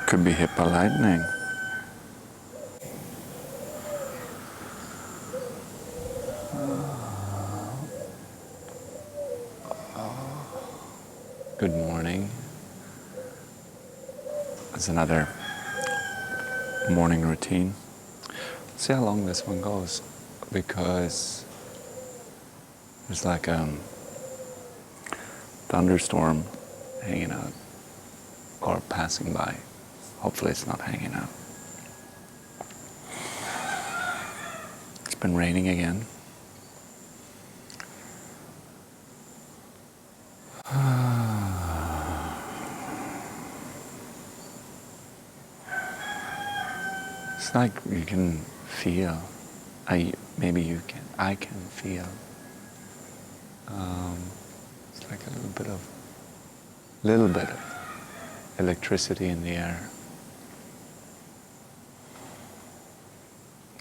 Could be hit by lightning. Good morning. It's another morning routine. See how long this one goes, because there's like a thunderstorm hanging out or passing by. Hopefully it's not hanging out. It's been raining again. It's like you can feel, maybe you can, I can feel, it's like a little bit of electricity in the air.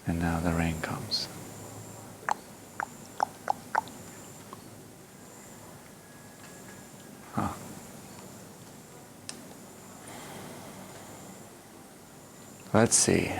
And now the rain comes. Huh. Let's see.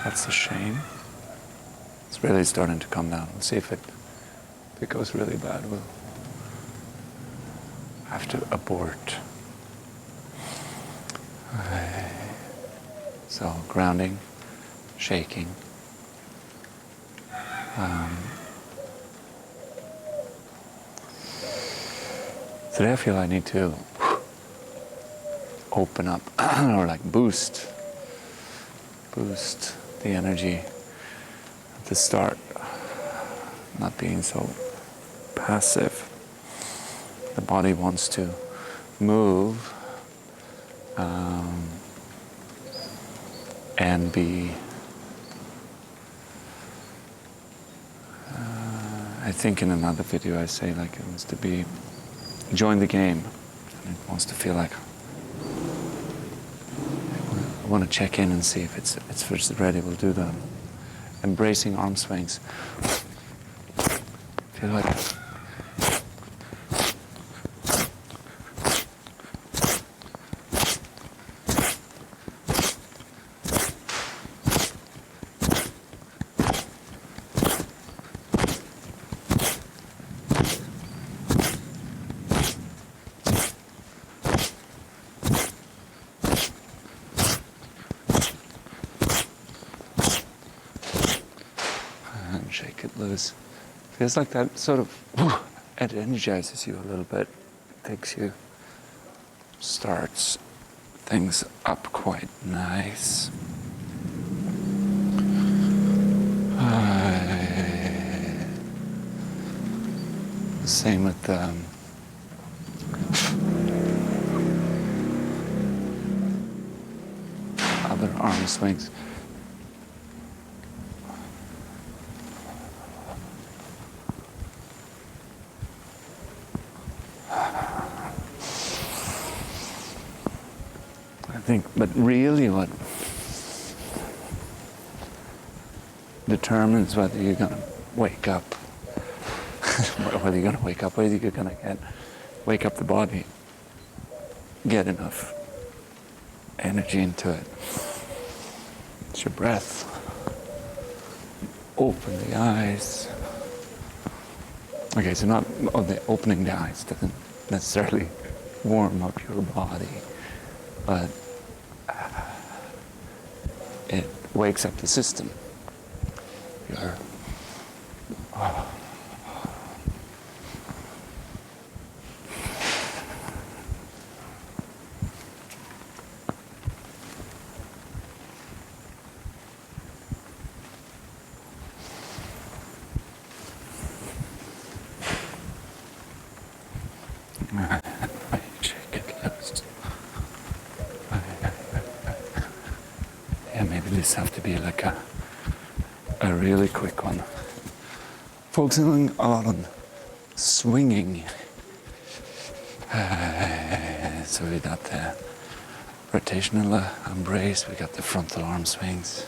That's a shame. It's really starting to come down. We'll see if it goes really bad. We'll have to abort. So grounding, shaking. Today I feel I need to open up or like boost the energy at the start, not being so passive. The body wants to move and be, I think in another video I say like it wants to be, join the game, and it wants to feel like I want to check in and see if it's ready. We'll do the embracing arm swings. Feel like shake it loose. Feels like that sort of, it energizes you a little bit. Takes you, starts things up quite nice. Same with the other arm swings. I think, but really what determines whether you're going to wake up, whether you're going to wake up, whether you're going to wake up the body, get enough energy into it. It's your breath. Open the eyes. Okay, so not opening the eyes doesn't necessarily warm up your body, but it wakes up the system. You're be like a really quick one. Focusing a lot on swinging. So we got the rotational embrace, we got the frontal arm swings,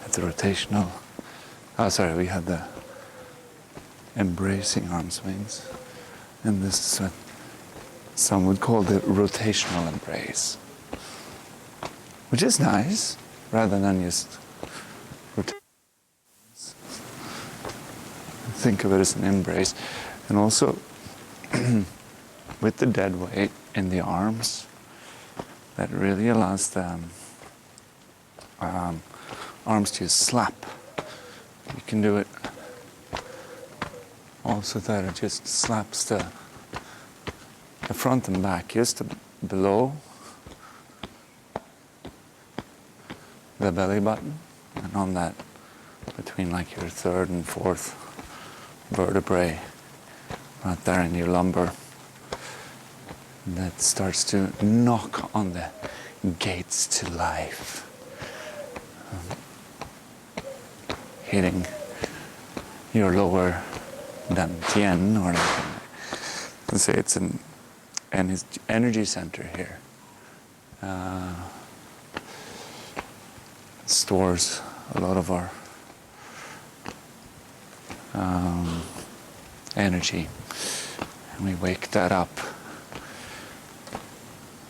at the rotational, we had the embracing arm swings, and this is what some would call the rotational embrace, which is nice, rather than just think of it as an embrace. And also with the dead weight in the arms, that really allows the arms to slap. You can do it also that it just slaps the front and back just below the belly button, and on that between like your third and fourth vertebrae, right there in your lumbar. And that starts to knock on the gates to life, hitting your lower dantian, or let's say it's an energy center here. It stores a lot of our energy, and we wake that up.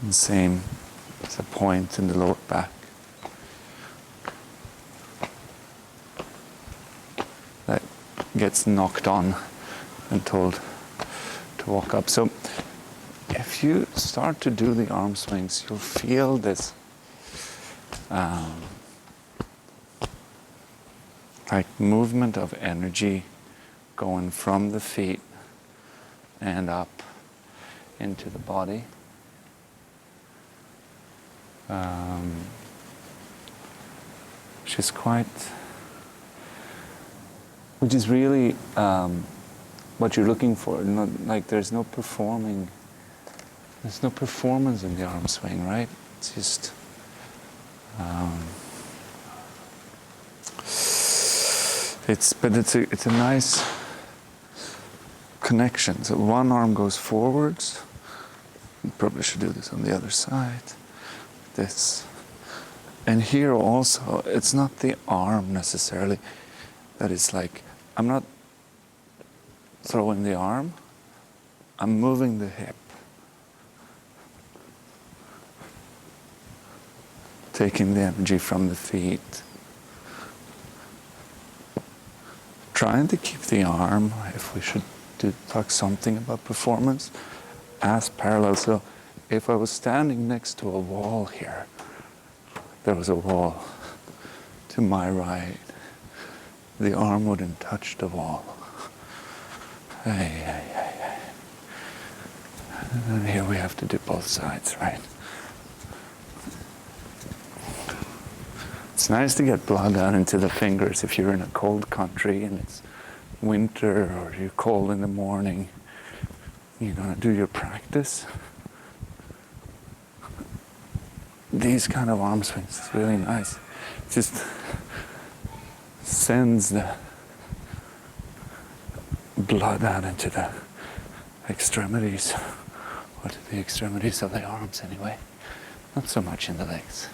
And same as a point in the lower back. That gets knocked on and told to walk up. So if you start to do the arm swings, you'll feel this like movement of energy going from the feet and up into the body. Which is really what you're looking for. Not, like there's no performance in the arm swing, right? It's just it's a nice connection. So one arm goes forwards. You probably should do this on the other side. This. And here also, it's not the arm necessarily that is like, I'm not throwing the arm, I'm moving the hip. Taking the energy from the feet. Trying to keep the arm, if we should talk something about performance, as parallel. So if I was standing next to a wall here, there was a wall to my right, the arm wouldn't touch the wall. And here we have to do both sides, right? It's nice to get blood out into the fingers if you're in a cold country and it's winter or you're cold in the morning. You're gonna do your practice. These kind of arm swings is really nice. It just sends the blood out into the extremities, or to the extremities of the arms anyway. Not so much in the legs.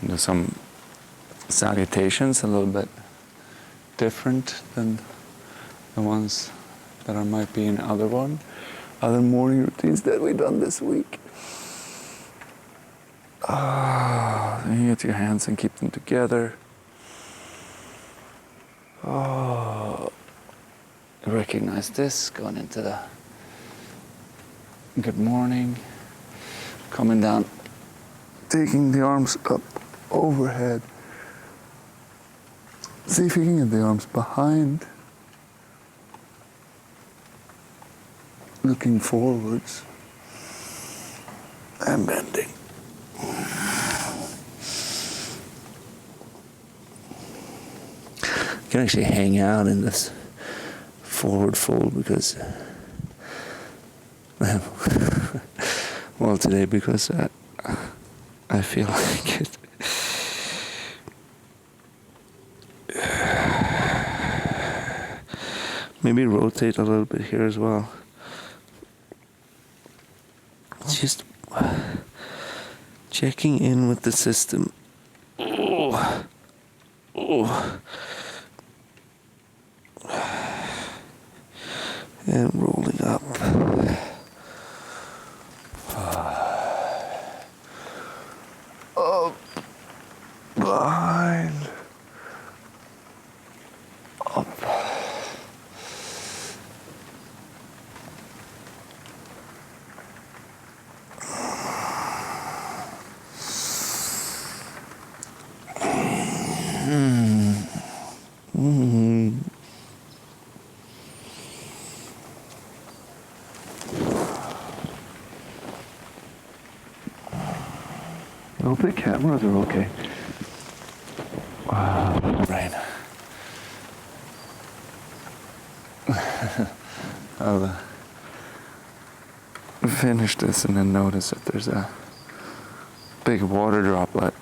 There's some salutations a little bit different than the ones that might be in other morning routines that we've done this week. You get your hands and keep them together. Recognize this, going into the good morning, coming down, taking the arms up overhead. See if you can get the arms behind, looking forwards. and bending. You can actually hang out in this forward fold because, well, today because I feel like it. Maybe rotate a little bit here as well. Just checking in with the system. Oh. Oh. And rolling up. Up. Behind. Up. I hope the cameras are okay. Wow, right. I'll finish this and then notice that there's a big water droplet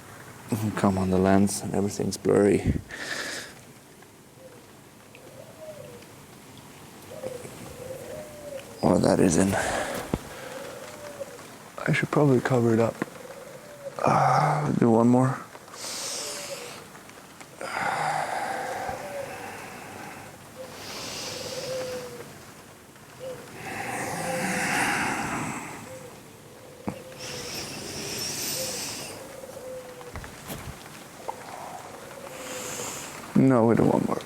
come on the lens and everything's blurry. Or that isn't. I should probably cover it up. Do one more. No, we do one more.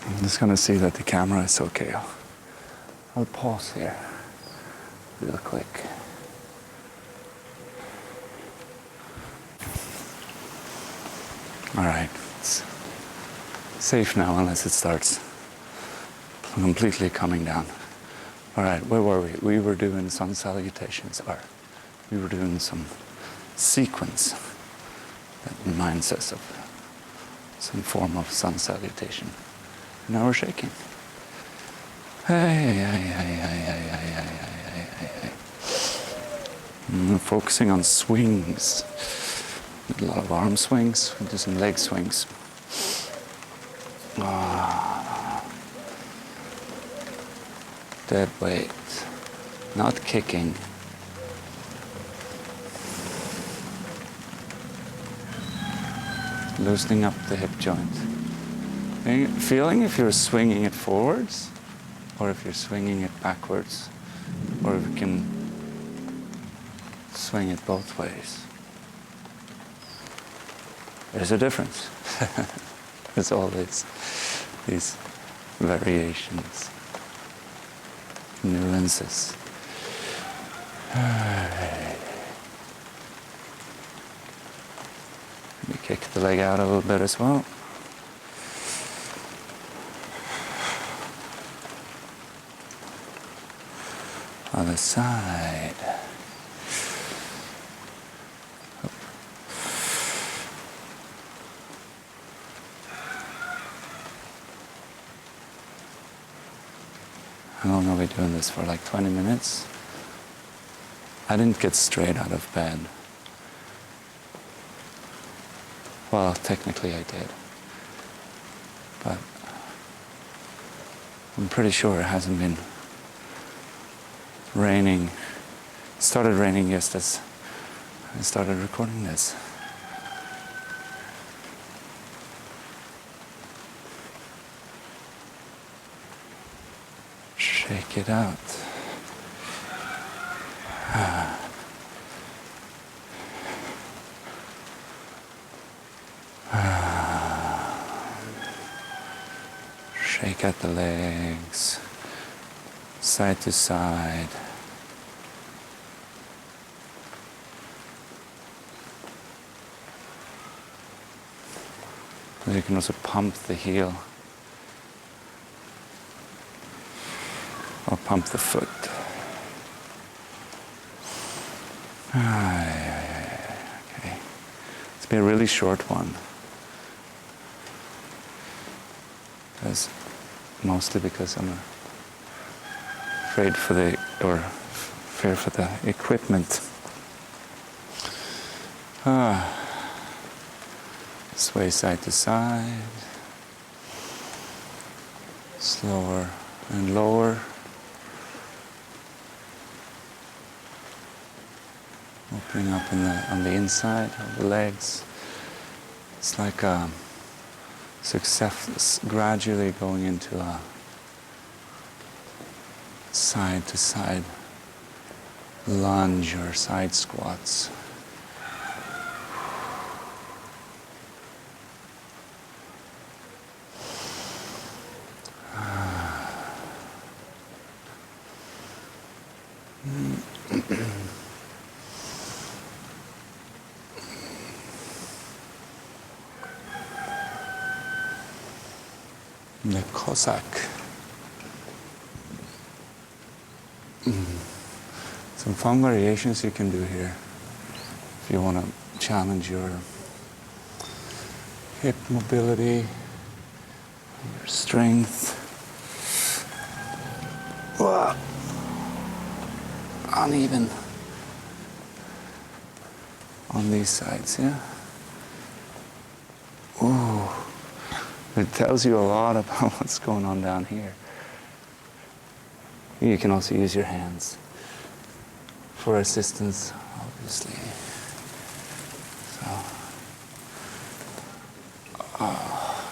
I'm just gonna see that the camera is okay. I'll pause here real quick. All right, it's safe now unless it starts completely coming down. All right, where were we? We were doing sun salutations, or we were doing some sequence that reminds us of some form of sun salutation. Now we're shaking. Hey. Focusing on swings. A lot of arm swings, we do some leg swings. Dead weight, not kicking. Loosening up the hip joint. Feeling if you're swinging it forwards, or if you're swinging it backwards, or if you can swing it both ways. There's a difference. There's always these variations, nuances. Let me kick the leg out a little bit as well. Other side. How long are we doing this for? Like 20 minutes? I didn't get straight out of bed. Well, technically I did. But I'm pretty sure it hasn't been raining. It started raining just as I started recording this. Shake it out. Shake out the legs, side to side. And you can also pump the heel or pump the foot. Okay. It's been a really short one. Mostly because I'm afraid for the equipment. Sway side to side, slower and lower. Opening up on the inside of the legs. It's like success, gradually going into a side to side lunge or side squats. The Cossack. Some fun variations you can do here if you want to challenge your hip mobility, your strength. Whoa. Uneven on these sides, yeah? Ooh. It tells you a lot about what's going on down here. You can also use your hands for assistance, obviously. So,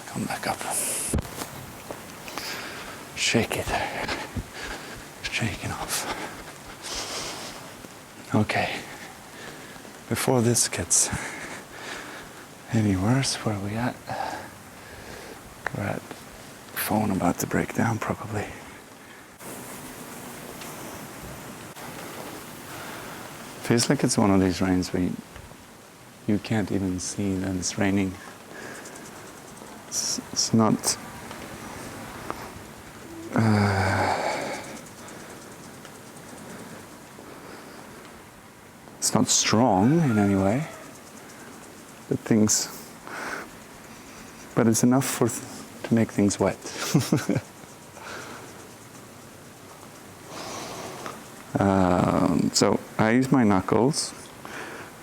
come back up. Shake it. Shaking off. Okay. Before this gets any worse, where are we at? We're at phone about to break down, probably. Feels like it's one of these rains where you can't even see that it's raining. It's not. It's not strong in any way, but it's enough to make things wet. So I use my knuckles.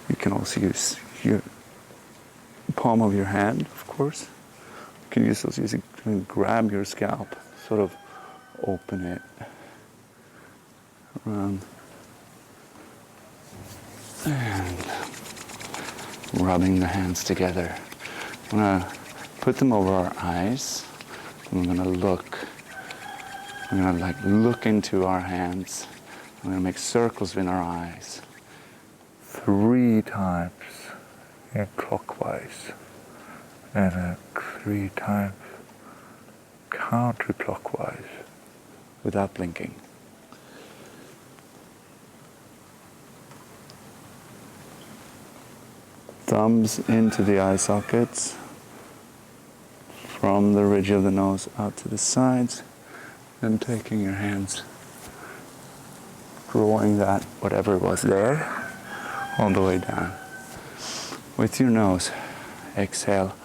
You can also use your palm of your hand, of course. You can use those to grab your scalp, sort of open it around and rubbing the hands together. I'm gonna put them over our eyes. I'm gonna look. I'm gonna look into our hands. I'm gonna make circles in our eyes 3 times in clockwise and 3 times counterclockwise without blinking. Thumbs into the eye sockets, from the ridge of the nose out to the sides, and taking your hands, drawing that, whatever was there, all the way down. With your nose, exhale.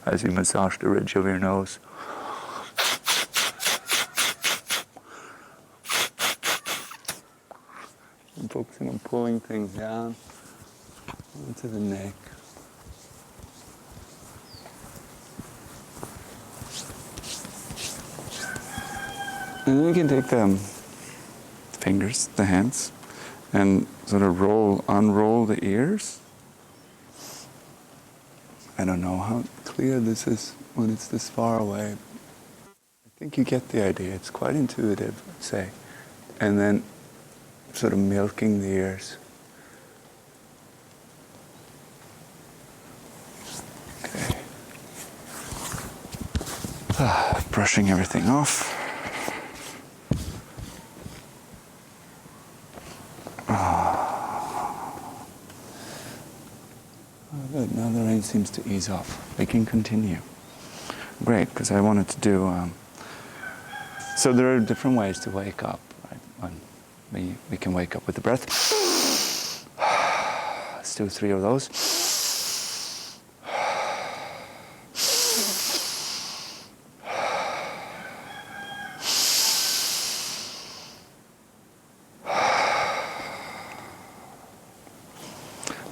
As you massage the ridge of your nose. I'm focusing on pulling things down into the neck. And then you can take the fingers, the hands, and sort of unroll the ears. I don't know how clear this is when it's this far away. I think you get the idea. It's quite intuitive, I'd say. And then sort of milking the ears. Brushing everything off. Good. Now the rain seems to ease off. We can continue. Great, because I wanted to do... so there are different ways to wake up. Right? We can wake up with the breath. Let's do 3 of those.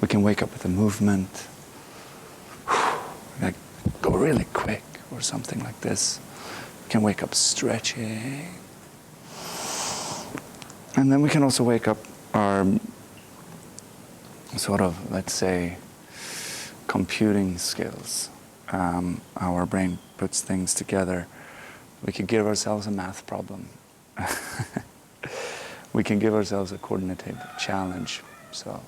We can wake up with a movement. Like go really quick or something like this. We can wake up stretching. And then we can also wake up our sort of, let's say, computing skills. Our brain puts things together. We could give ourselves a math problem. We can give ourselves a coordinative challenge. So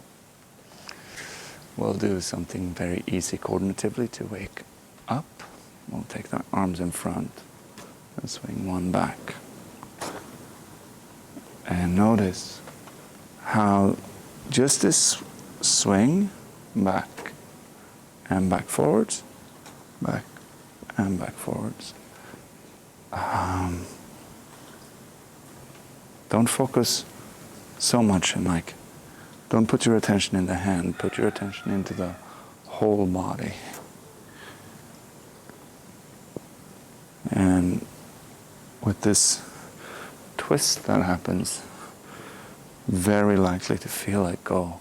we'll do something very easy coordinatively to wake up. We'll take the arms in front and swing one back. And notice how just this swing back and back forwards, back and back forwards. Don't focus so much in like, don't put your attention in the hand, put your attention into the whole body. And with this twist that happens, very likely to feel it go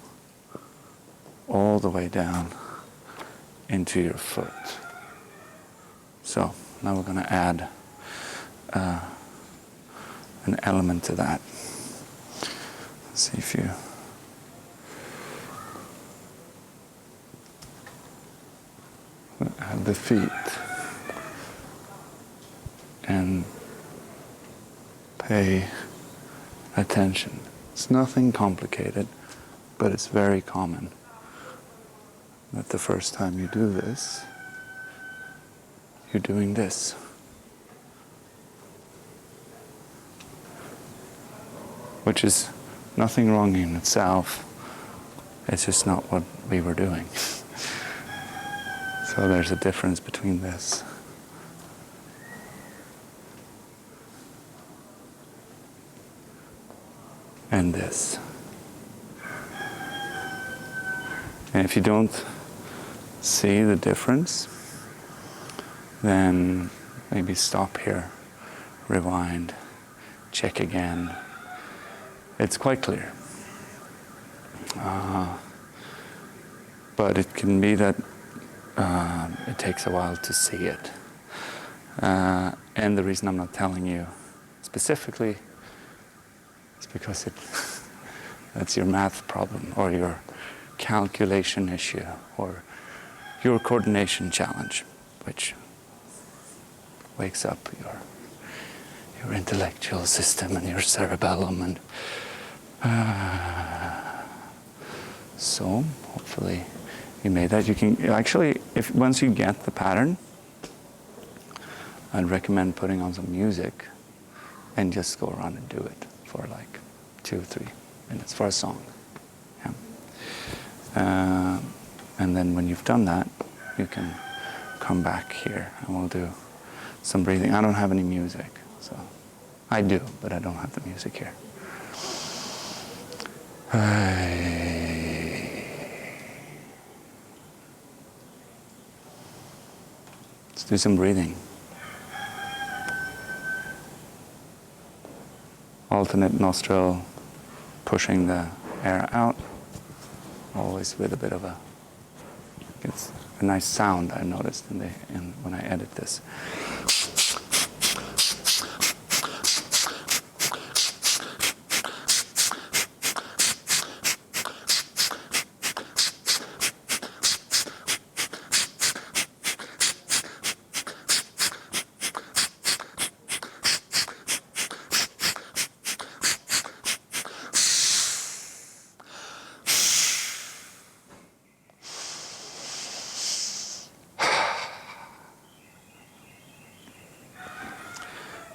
all the way down into your foot. So now we're going to add an element to that. Let's see if you have the feet and pay attention. It's nothing complicated, but it's very common that the first time you do this, you're doing this. Which is nothing wrong in itself. It's just not what we were doing. So there's a difference between this and this. And if you don't see the difference, then maybe stop here, rewind, check again. It's quite clear. But it can be that it takes a while to see it. And the reason I'm not telling you specifically is because that's your math problem or your calculation issue or your coordination challenge, which wakes up your intellectual system and your cerebellum. And so hopefully you made that. You can actually, if once you get the pattern, I'd recommend putting on some music and just go around and do it for like 2 or 3 minutes for a song. Yeah. And then when you've done that, you can come back here and we'll do some breathing. I don't have any music, so I do, but I don't have the music here. Let's do some breathing. Alternate nostril, pushing the air out, always with a bit of it's a nice sound I noticed when I edit this.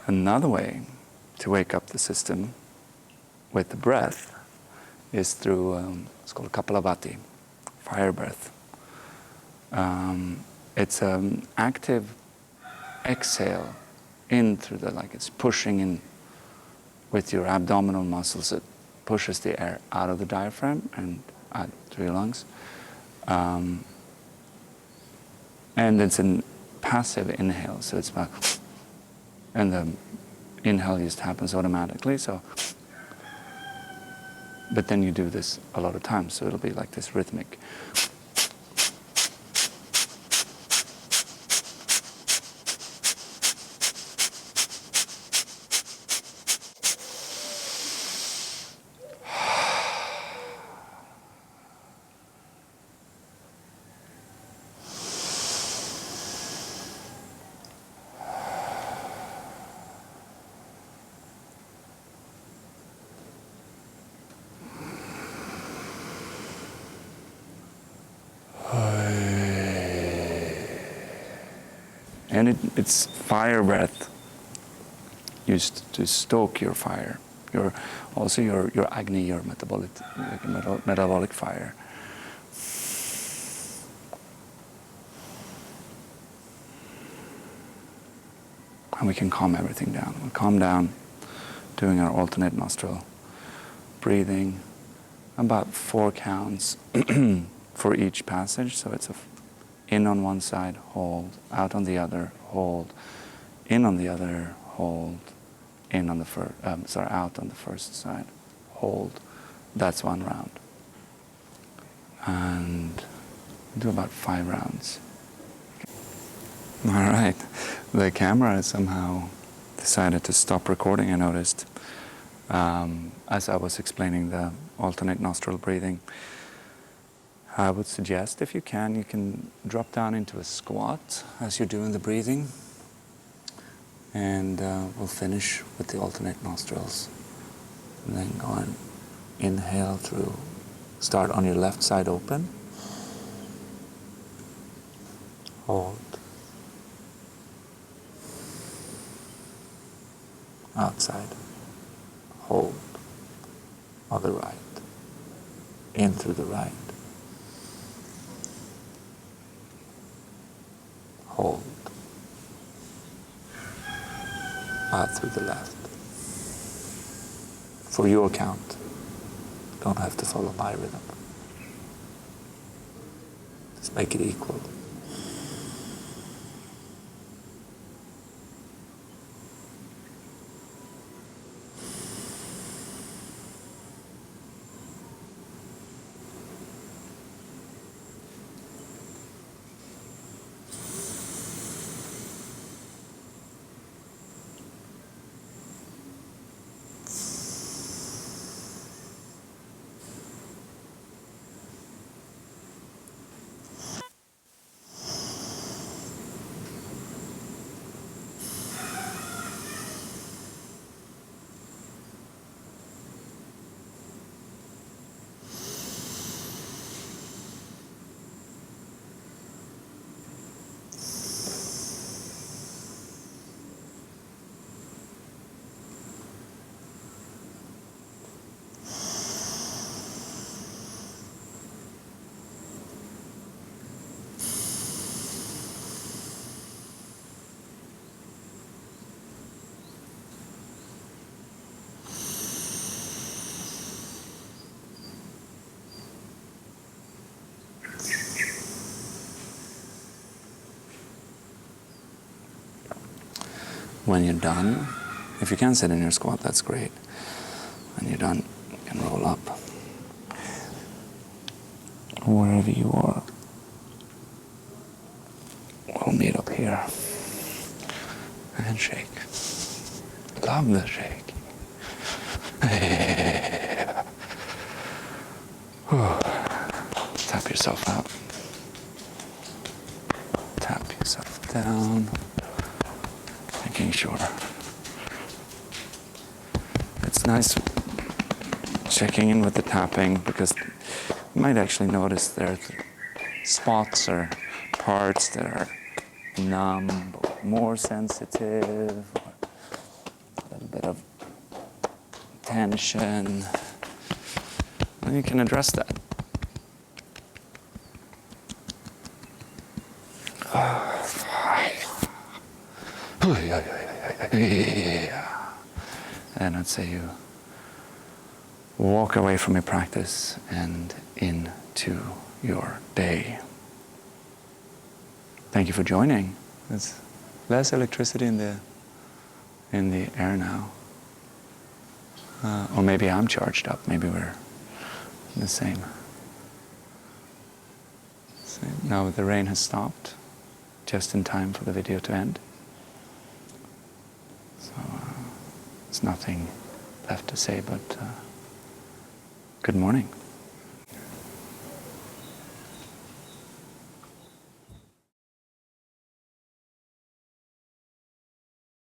Another way to wake up the system with the breath is through, it's called Kapalabhati, fire breath. It's an active exhale in through the, like it's pushing in with your abdominal muscles. It pushes the air out of the diaphragm and out through your lungs. And it's a passive inhale, so it's about, and the inhale just happens automatically. So, but then you do this a lot of times, so it'll be like this rhythmic. And it's fire breath used to stoke your fire, also your agni, your metabolic fire. And we can calm everything down. We calm down doing our alternate nostril breathing, about 4 counts for each passage. So it's in on one side, hold, out on the other, hold, in on the other, hold, in on the out on the first side, hold. That's 1 round. And do about 5 rounds. All right, the camera somehow decided to stop recording, I noticed, as I was explaining the alternate nostril breathing. I would suggest, if you can drop down into a squat as you're doing the breathing. And we'll finish with the alternate nostrils. And then go and inhale through. Start on your left side open. Hold. Outside. Hold. On the right. In through the right. Hold. Out through the left. For your count. Don't have to follow my rhythm. Just make it equal. When you're done, if you can sit in your squat, that's great. When you're done, you can roll up. Wherever you are, we'll meet up here. And shake. Love the shake. Tap yourself out. Tap yourself down. Making sure. It's nice checking in with the tapping, because you might actually notice there are spots or parts that are numb, or more sensitive, or little bit of tension. And you can address that. And I'd say you walk away from your practice and into your day. Thank you for joining. There's less electricity in the air now. Or maybe I'm charged up. Maybe we're the same. Now the rain has stopped, just in time for the video to end. So there's nothing left to say but good morning.